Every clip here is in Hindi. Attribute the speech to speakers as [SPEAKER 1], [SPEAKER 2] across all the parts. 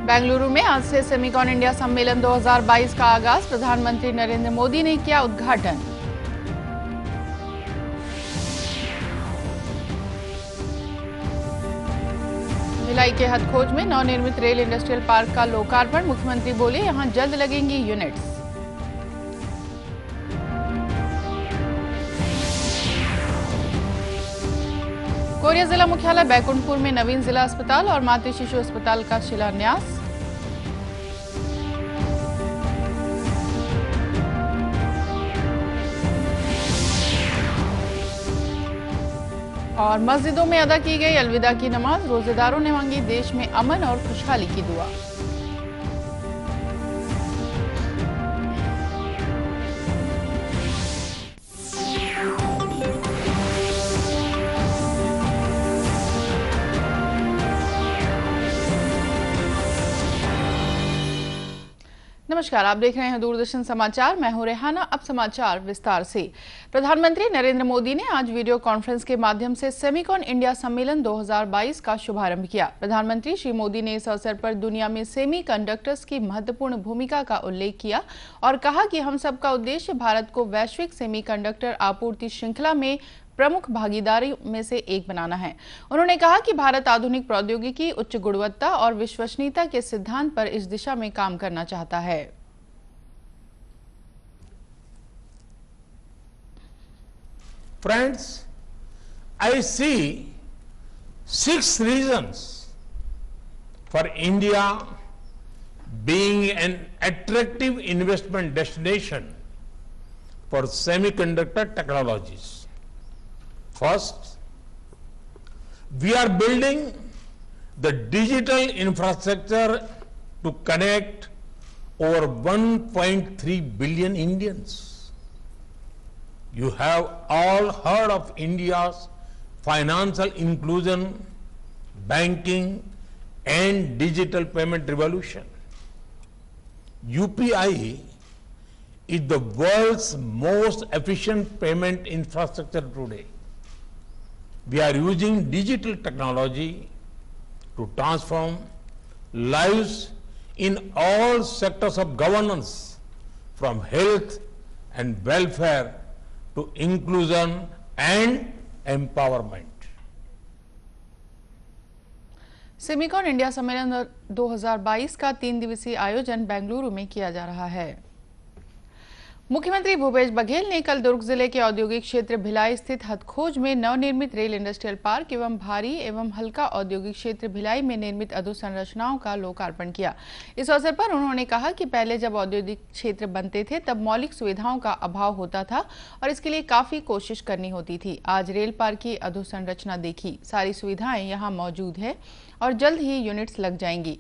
[SPEAKER 1] बेंगलुरु में आज से सेमिकॉन इंडिया सम्मेलन 2022 का आगाज। प्रधानमंत्री नरेंद्र मोदी ने किया उद्घाटन। भिलाई के हथखोज में नवनिर्मित रेल इंडस्ट्रियल पार्क का लोकार्पण। मुख्यमंत्री बोले, यहां जल्द लगेंगी यूनिट्स। कोरिया जिला मुख्यालय बैकुंठपुर में नवीन जिला अस्पताल और मातृ शिशु अस्पताल का शिलान्यास। और मस्जिदों में अदा की गई अलविदा की नमाज। रोजेदारों ने मांगी देश में अमन और खुशहाली की दुआ। नमस्कार, आप देख रहे हैं दूरदर्शन समाचार। मैं हूं रेहाना। अब समाचार विस्तार से। प्रधानमंत्री नरेंद्र मोदी ने आज वीडियो कॉन्फ्रेंस के माध्यम से सेमिकॉन इंडिया सम्मेलन 2022 का शुभारंभ किया। प्रधानमंत्री श्री मोदी ने इस अवसर पर दुनिया में सेमीकंडक्टर्स की महत्वपूर्ण भूमिका का उल्लेख किया और कहा कि हम सबका उद्देश्य भारत को वैश्विक सेमीकंडक्टर आपूर्ति श्रृंखला में प्रमुख भागीदारी में से एक बनाना है। उन्होंने कहा कि भारत आधुनिक प्रौद्योगिकी, उच्च गुणवत्ता और विश्वसनीयता के सिद्धांत पर इस दिशा में काम करना चाहता है।
[SPEAKER 2] Friends, I see 6 reasons for India being an attractive investment destination for semiconductor technologies. First, we are building the digital infrastructure to connect over 1.3 billion Indians. You have all heard of India's financial inclusion, banking, and digital payment revolution. UPI is the world's most efficient payment infrastructure today. We are using digital technology to transform lives in all sectors of governance, from health and welfare to inclusion and empowerment.
[SPEAKER 1] Semicon India सम्मेलन 2022 का 3 दिवसीय आयोजन बेंगलुरु में किया जा रहा है। मुख्यमंत्री भूपेश बघेल ने कल दुर्ग जिले के औद्योगिक क्षेत्र भिलाई स्थित हथखोज में नवनिर्मित रेल इंडस्ट्रियल पार्क एवं भारी एवं हल्का औद्योगिक क्षेत्र भिलाई में निर्मित अधोसंरचनाओं का लोकार्पण किया। इस अवसर पर उन्होंने कहा कि पहले जब औद्योगिक क्षेत्र बनते थे तब मौलिक सुविधाओं का अभाव होता था और इसके लिए काफी कोशिश करनी होती थी। आज रेल पार्क की अधोसंरचना देखी, सारी सुविधाएं यहाँ मौजूद है और जल्द ही यूनिट्स लग जाएंगी।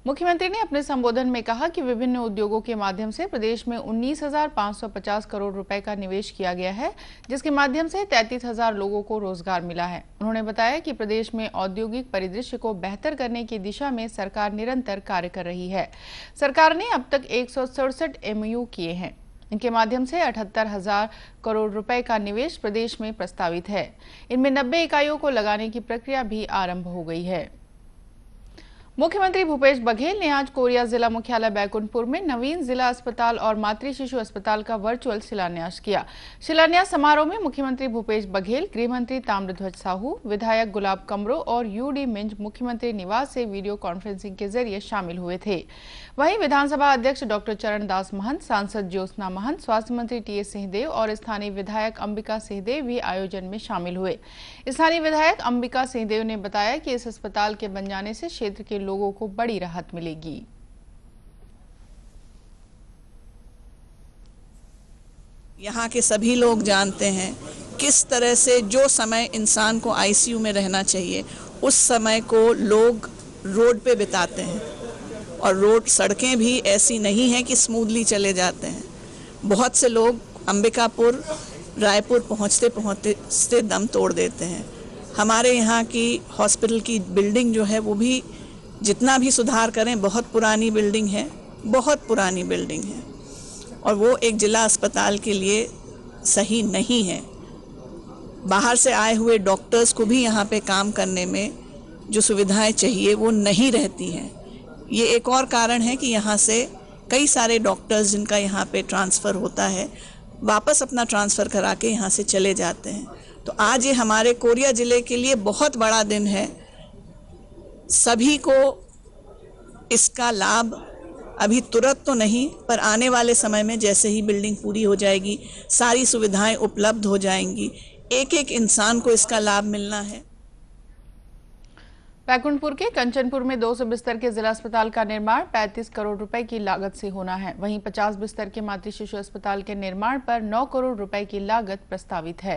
[SPEAKER 1] मुख्यमंत्री ने अपने संबोधन में कहा कि विभिन्न उद्योगों के माध्यम से प्रदेश में 19,550 करोड़ रुपए का निवेश किया गया है, जिसके माध्यम से 33,000 लोगों को रोजगार मिला है। उन्होंने बताया कि प्रदेश में औद्योगिक परिदृश्य को बेहतर करने की दिशा में सरकार निरंतर कार्य कर रही है। सरकार ने अब तक 167 MOU किए हैं। इनके माध्यम से 78,000 करोड़ रुपए का निवेश प्रदेश में प्रस्तावित है। इनमें 90 इकाइयों को लगाने की प्रक्रिया भी आरंभ हो गई है। मुख्यमंत्री भूपेश बघेल ने आज कोरिया जिला मुख्यालय बैकुंठपुर में नवीन जिला अस्पताल और मातृ शिशु अस्पताल का वर्चुअल शिलान्यास किया। शिलान्यास समारोह में मुख्यमंत्री भूपेश बघेल, गृह मंत्री ताम्रध्वज साहू, विधायक गुलाब कमरो और UD मिंज मुख्यमंत्री निवास से वीडियो कॉन्फ्रेंसिंग के जरिए शामिल हुए थे। वहीं विधानसभा अध्यक्ष डॉक्टर चरणदास महंत, सांसद ज्योत्सना महंत, स्वास्थ्य मंत्री TS सिंहदेव और स्थानीय विधायक अंबिका सिंहदेव भी आयोजन में शामिल हुए। स्थानीय विधायक अंबिका सिंहदेव ने बताया कि इस अस्पताल के बन जाने से क्षेत्र के लोगों को बड़ी राहत मिलेगी।
[SPEAKER 3] यहाँ के सभी लोग जानते हैं किस तरह से जो समय इंसान को ICU में रहना चाहिए उस समय को लोग रोड पे बिताते हैं और रोड सड़कें भी ऐसी नहीं हैं कि स्मूथली चले जाते हैं। बहुत से लोग अंबिकापुर, रायपुर पहुँचते पहुँचते दम तोड़ देते हैं। हमारे यहाँ की हॉस्पिटल की बिल्डिंग जो है वो भी जितना भी सुधार करें, बहुत पुरानी बिल्डिंग है, बहुत पुरानी बिल्डिंग है और वो एक जिला अस्पताल के लिए सही नहीं है। बाहर से आए हुए डॉक्टर्स को भी यहाँ पे काम करने में जो सुविधाएं चाहिए वो नहीं रहती हैं। ये एक और कारण है कि यहाँ से कई सारे डॉक्टर्स जिनका यहाँ पे ट्रांसफ़र होता है वापस अपना ट्रांसफ़र करा के यहाँ से चले जाते हैं। तो आज ये हमारे कोरिया ज़िले के लिए बहुत बड़ा दिन है। सभी को इसका लाभ अभी तुरंत तो नहीं, पर आने वाले समय में जैसे ही बिल्डिंग पूरी हो जाएगी, सारी सुविधाएं उपलब्ध हो जाएंगी, एक एक इंसान को इसका लाभ मिलना है।
[SPEAKER 1] बैकुंठपुर के कंचनपुर में 200 बिस्तर के जिला अस्पताल का निर्माण 35 करोड़ रुपए की लागत से होना है। वहीं 50 बिस्तर के मातृ शिशु अस्पताल के निर्माण पर 9 करोड़ रुपए की लागत प्रस्तावित है।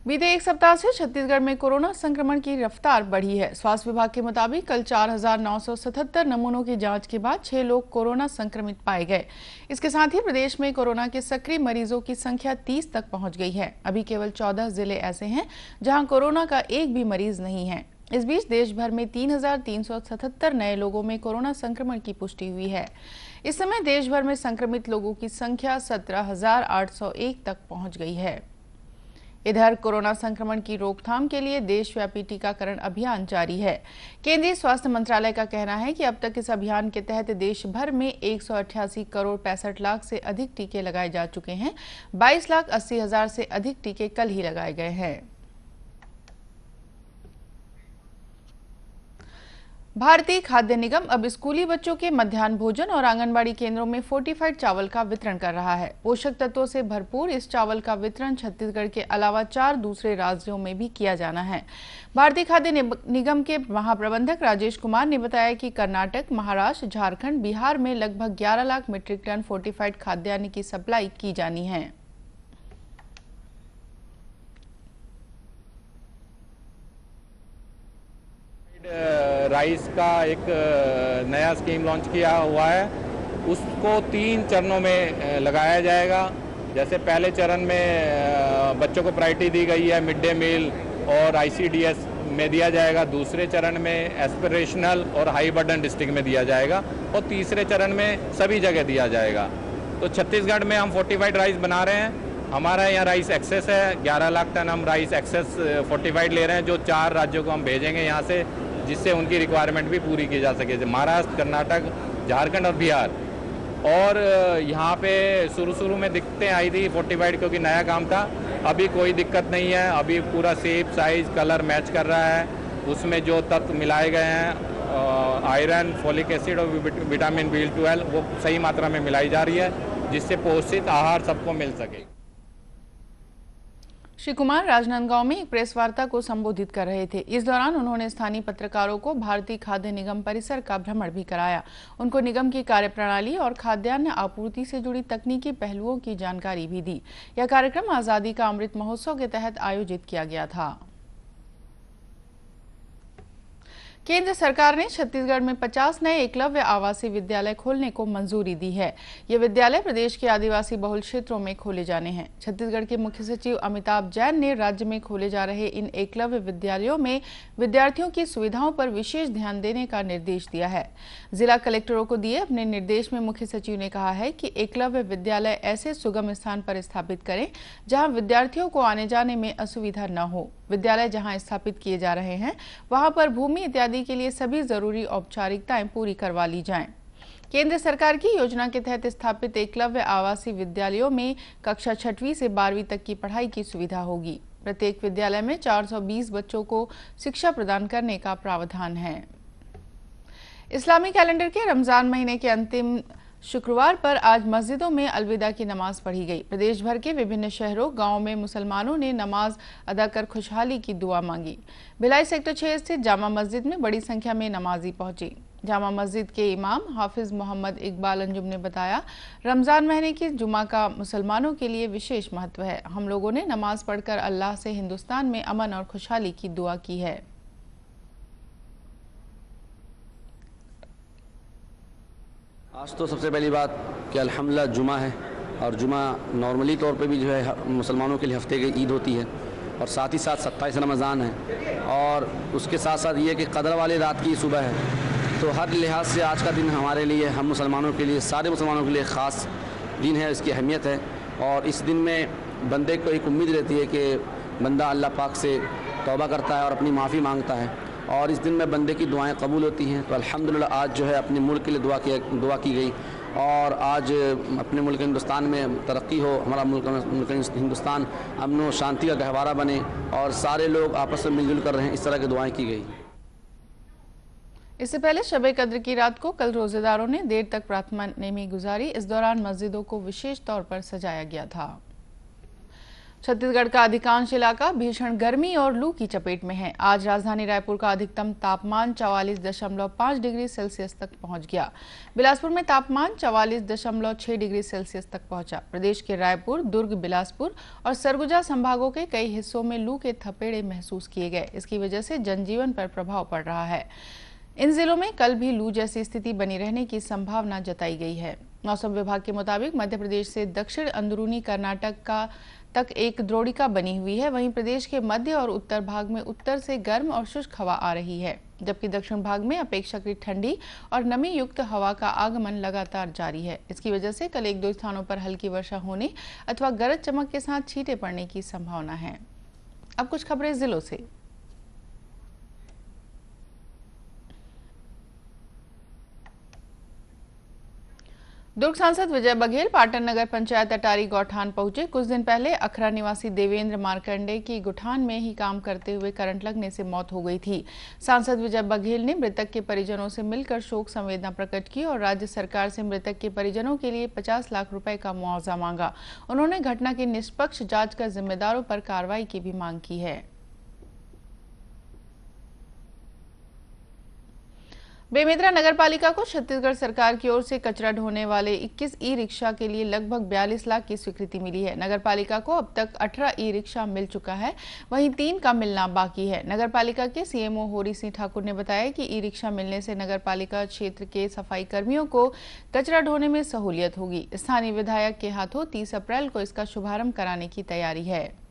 [SPEAKER 1] बीते एक सप्ताह से छत्तीसगढ़ में कोरोना संक्रमण की रफ्तार बढ़ी है। स्वास्थ्य विभाग के मुताबिक कल 4,977 नमूनों की जांच के बाद 6 लोग कोरोना संक्रमित पाए गए। इसके साथ ही प्रदेश में कोरोना के सक्रिय मरीजों की संख्या 30 तक पहुंच गई है। अभी केवल 14 जिले ऐसे हैं जहां कोरोना का एक भी मरीज नहीं है। इस बीच देश भर में 3,377 नए लोगों में कोरोना संक्रमण की पुष्टि हुई है। इस समय देश भर में संक्रमित लोगों की संख्या 17,801 तक पहुंच गई है। इधर कोरोना संक्रमण की रोकथाम के लिए देशव्यापी टीकाकरण अभियान जारी है। केंद्रीय स्वास्थ्य मंत्रालय का कहना है कि अब तक इस अभियान के तहत देश भर में 188 करोड़ 65 लाख से अधिक टीके लगाए जा चुके हैं। 22,80,000 से अधिक टीके कल ही लगाए गए हैं। भारतीय खाद्य निगम अब स्कूली बच्चों के मध्याह्न भोजन और आंगनबाड़ी केंद्रों में फोर्टिफाइड चावल का वितरण कर रहा है। पोषक तत्वों से भरपूर इस चावल का वितरण छत्तीसगढ़ के अलावा 4 दूसरे राज्यों में भी किया जाना है। भारतीय खाद्य निगम के महाप्रबंधक राजेश कुमार ने बताया कि कर्नाटक, महाराष्ट्र, झारखंड, बिहार में लगभग 11 लाख मीट्रिक टन फोर्टिफाइड खाद्यान्न की सप्लाई की जानी है।
[SPEAKER 4] राइस का एक नया स्कीम लॉन्च किया हुआ है, उसको 3 चरणों में लगाया जाएगा। जैसे पहले चरण में बच्चों को प्रायोरिटी दी गई है, मिड डे मील और ICDS में दिया जाएगा। दूसरे चरण में एस्पिरेशनल और हाई बर्डन डिस्ट्रिक्ट में दिया जाएगा और तीसरे चरण में सभी जगह दिया जाएगा। तो छत्तीसगढ़ में हम फोर्टिफाइड राइस बना रहे हैं। हमारा यहाँ राइस एक्सेस है, 11 लाख टन हम राइस एक्सेस फोर्टिफाइड ले रहे हैं, जो 4 राज्यों को हम भेजेंगे यहाँ से, जिससे उनकी रिक्वायरमेंट भी पूरी की जा सके। महाराष्ट्र, कर्नाटक, झारखंड और बिहार। और यहाँ पे शुरू में दिक्कतें आई थी फोर्टिफाइड, क्योंकि नया काम था। अभी कोई दिक्कत नहीं है, अभी पूरा शेप, साइज, कलर मैच कर रहा है। उसमें जो तत्व मिलाए गए हैं, आयरन, फोलिक एसिड और विटामिन B12, वो सही मात्रा में मिलाई जा रही है, जिससे पोषित आहार सबको मिल सके।
[SPEAKER 1] श्री कुमार राजनांदगांव में एक प्रेस वार्ता को संबोधित कर रहे थे। इस दौरान उन्होंने स्थानीय पत्रकारों को भारतीय खाद्य निगम परिसर का भ्रमण भी कराया। उनको निगम की कार्यप्रणाली और खाद्यान्न आपूर्ति से जुड़ी तकनीकी पहलुओं की जानकारी भी दी। यह कार्यक्रम आजादी का अमृत महोत्सव के तहत आयोजित किया गया था। केंद्र सरकार ने छत्तीसगढ़ में 50 नए एकलव्य आवासीय विद्यालय खोलने को मंजूरी दी है। ये विद्यालय प्रदेश के आदिवासी बहुल क्षेत्रों में खोले जाने हैं। छत्तीसगढ़ के मुख्य सचिव अमिताभ जैन ने राज्य में खोले जा रहे इन एकलव्य विद्यालयों में विद्यार्थियों की सुविधाओं पर विशेष ध्यान देने का निर्देश दिया है। जिला कलेक्टरों को दिए अपने निर्देश में मुख्य सचिव ने कहा है कि एकलव्य विद्यालय ऐसे सुगम स्थान पर स्थापित करें जहां विद्यार्थियों को आने जाने में असुविधा न हो। विद्यालय जहां स्थापित किए जा रहे हैं वहां पर भूमि इत्यादि के लिए सभी जरूरी औपचारिकताएं पूरी करवा ली जाएं। केंद्र सरकार की योजना के तहत स्थापित एकलव्य आवासीय विद्यालयों में कक्षा 6वीं से 12वीं तक की पढ़ाई की सुविधा होगी। प्रत्येक विद्यालय में 420 बच्चों को शिक्षा प्रदान करने का प्रावधान है। इस्लामी कैलेंडर के रमजान महीने के अंतिम शुक्रवार पर आज मस्जिदों में अलविदा की नमाज पढ़ी गई। प्रदेश भर के विभिन्न शहरों, गांवों में मुसलमानों ने नमाज अदा कर खुशहाली की दुआ मांगी। भिलाई सेक्टर 6 स्थित जामा मस्जिद में बड़ी संख्या में नमाजी पहुंची। जामा मस्जिद के इमाम हाफिज मोहम्मद इकबाल अंजुम ने बताया, रमजान महीने की जुमा का मुसलमानों के लिए विशेष महत्व है। हम लोगों ने नमाज पढ़कर अल्लाह से हिंदुस्तान में अमन और खुशहाली की दुआ की है।
[SPEAKER 5] आज तो सबसे पहली बात कि अल्हम्दुलिल्लाह जुमा है, और जुमा नॉर्मली तौर पे भी जो है मुसलमानों के लिए हफ्ते की ईद होती है, और साथ ही साथ 27 रमज़ान है, और उसके साथ साथ ये कि कदर वाली रात की सुबह है। तो हर लिहाज से आज का दिन हमारे लिए, हम मुसलमानों के लिए, सारे मुसलमानों के लिए ख़ास दिन है, इसकी अहमियत है। और इस दिन में बंदे को एक उम्मीद रहती है कि बंदा अल्लाह पाक से तौबा करता है और अपनी माफ़ी मांगता है, और इस दिन में बंदे की दुआएं कबूल होती हैं। तो अल्हम्दुलिल्लाह आज जो है अपने मुल्क के लिए दुआ की गई और आज अपने मुल्क हिंदुस्तान में तरक्की हो, हमारा मुल्क हिंदुस्तान अमन व शांति का गहवारा बने और सारे लोग आपस में मिलजुल कर रहें, इस तरह की दुआएं की गई।
[SPEAKER 1] इससे पहले शब कद्र की रात को कल रोजेदारों ने देर तक प्रार्थना नेमी गुजारी। इस दौरान मस्जिदों को विशेष तौर पर सजाया गया था। छत्तीसगढ़ का अधिकांश इलाका भीषण गर्मी और लू की चपेट में है। आज राजधानी रायपुर का अधिकतम तापमान 44.5 डिग्री सेल्सियस तक पहुंच गया। बिलासपुर में तापमान 44.6 डिग्री सेल्सियस तक पहुंचा। प्रदेश के रायपुर, दुर्ग, बिलासपुर और सरगुजा संभागों के कई हिस्सों में लू के थपेड़े महसूस किए गए। इसकी वजह से जनजीवन पर प्रभाव पड़ रहा है। इन जिलों में कल भी लू जैसी स्थिति बनी रहने की संभावना जताई गई है। मौसम विभाग के मुताबिक मध्य प्रदेश से दक्षिण अंदरूनी कर्नाटक तक एक द्रोणिका बनी हुई है। वहीं प्रदेश के मध्य और उत्तर भाग में उत्तर से गर्म और शुष्क हवा आ रही है, जबकि दक्षिण भाग में अपेक्षाकृत ठंडी और नमी युक्त हवा का आगमन लगातार जारी है। इसकी वजह से कल 1-2 स्थानों पर हल्की वर्षा होने अथवा गरज चमक के साथ छींटे पड़ने की संभावना है। अब कुछ खबरें जिलों से। दुर्ग सांसद विजय बघेल पाटन नगर पंचायत अटारी गौठान पहुंचे। कुछ दिन पहले अखरा निवासी देवेंद्र मार्कंडे की गुठान में ही काम करते हुए करंट लगने से मौत हो गई थी। सांसद विजय बघेल ने मृतक के परिजनों से मिलकर शोक संवेदना प्रकट की और राज्य सरकार से मृतक के परिजनों के लिए 50 लाख रुपए का मुआवजा मांगा। उन्होंने घटना की निष्पक्ष जांच कर जिम्मेदारों पर कार्रवाई की भी मांग की है। बेमेतरा नगरपालिका को छत्तीसगढ़ सरकार की ओर से कचरा ढोने वाले 21 ई रिक्शा के लिए लगभग 42 लाख की स्वीकृति मिली है। नगरपालिका को अब तक 18 ई रिक्शा मिल चुका है, वहीं 3 का मिलना बाकी है। नगरपालिका के सीएमओ होरी सिंह ठाकुर ने बताया कि ई रिक्शा मिलने से नगरपालिका क्षेत्र के सफाई कर्मियों को कचरा ढोने में सहूलियत होगी। स्थानीय विधायक के हाथों 30 अप्रैल को इसका शुभारंभ कराने की तैयारी है।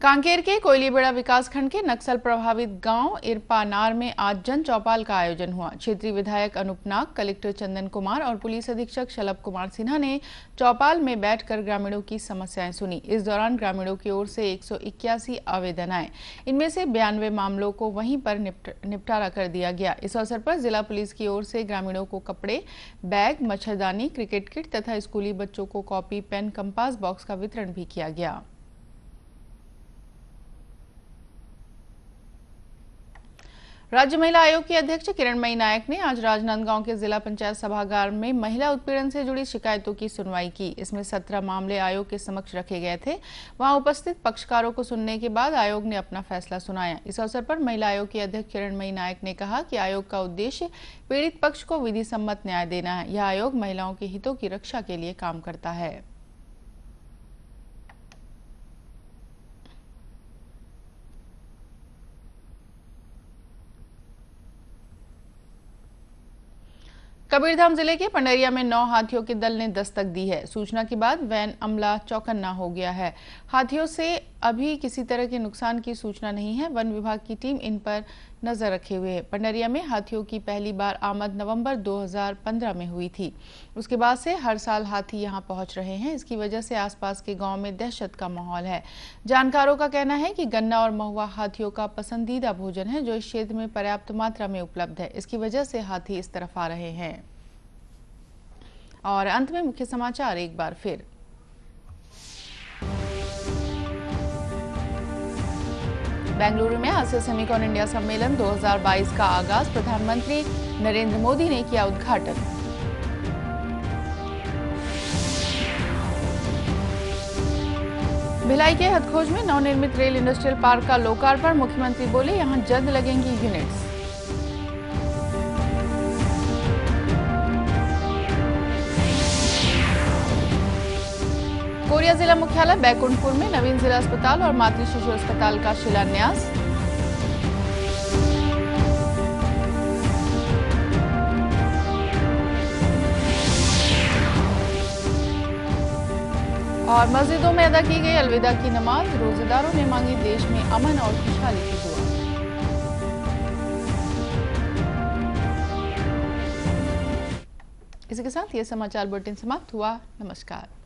[SPEAKER 1] कांकेर के कोयलीबेड़ा विकासखंड के नक्सल प्रभावित गांव इरपानार में आज जन चौपाल का आयोजन हुआ। क्षेत्रीय विधायक अनूप नाग, कलेक्टर चंदन कुमार और पुलिस अधीक्षक शलभ कुमार सिन्हा ने चौपाल में बैठकर ग्रामीणों की समस्याएं सुनी। इस दौरान ग्रामीणों की ओर से 181 आवेदन आए। इनमें से 92 मामलों को वहीं पर निपटारा कर दिया गया। इस अवसर पर जिला पुलिस की ओर से ग्रामीणों को कपड़े, बैग, मच्छरदानी, क्रिकेट किट तथा स्कूली बच्चों को कॉपी, पेन, कंपास बॉक्स का वितरण भी किया गया। राज्य महिला आयोग की अध्यक्ष किरणमयी नायक ने आज राजनांदगांव के जिला पंचायत सभागार में महिला उत्पीड़न से जुड़ी शिकायतों की सुनवाई की। इसमें 17 मामले आयोग के समक्ष रखे गए थे। वहां उपस्थित पक्षकारों को सुनने के बाद आयोग ने अपना फैसला सुनाया। इस अवसर पर महिला आयोग की अध्यक्ष किरणमयी नायक ने कहा कि आयोग का उद्देश्य पीड़ित पक्ष को विधि सम्मत न्याय देना है। यह आयोग महिलाओं के हितों की रक्षा के लिए काम करता है। कबीरधाम जिले के पंडरिया में 9 हाथियों के दल ने दस्तक दी है। सूचना के बाद वैन अमला चौकन्ना हो गया है। हाथियों से अभी किसी तरह के नुकसान की सूचना नहीं है। वन विभाग की टीम इन पर नजर रखे हुए है। पंडरिया में हाथियों की पहली बार आमद नवंबर 2015 में हुई थी। उसके बाद से हर साल हाथी यहां पहुंच रहे हैं। इसकी वजह से आसपास के गांव में दहशत का माहौल है। जानकारों का कहना है कि गन्ना और महुआ हाथियों का पसंदीदा भोजन है, जो इस क्षेत्र में पर्याप्त मात्रा में उपलब्ध है। इसकी वजह से हाथी इस तरफ आ रहे हैं। और अंत में मुख्य समाचार एक बार फिर। बेंगलुरु में आज से सेमिकॉन इंडिया सम्मेलन 2022 का आगाज। प्रधानमंत्री नरेंद्र मोदी ने किया उद्घाटन। भिलाई के हथखोज में नवनिर्मित रेल इंडस्ट्रियल पार्क का लोकार्पण। मुख्यमंत्री बोले, यहां जल्द लगेंगी यूनिट्स। कोरिया जिला मुख्यालय बैकुंठपुर में नवीन जिला अस्पताल और मातृ शिशु अस्पताल का शिलान्यास। और मस्जिदों में अदा की गई अलविदा की नमाज। रोजेदारों ने मांगी देश में अमन और खुशहाली की दुआ। इसी के साथ ये समाचार बुलेटिन समाप्त हुआ। नमस्कार।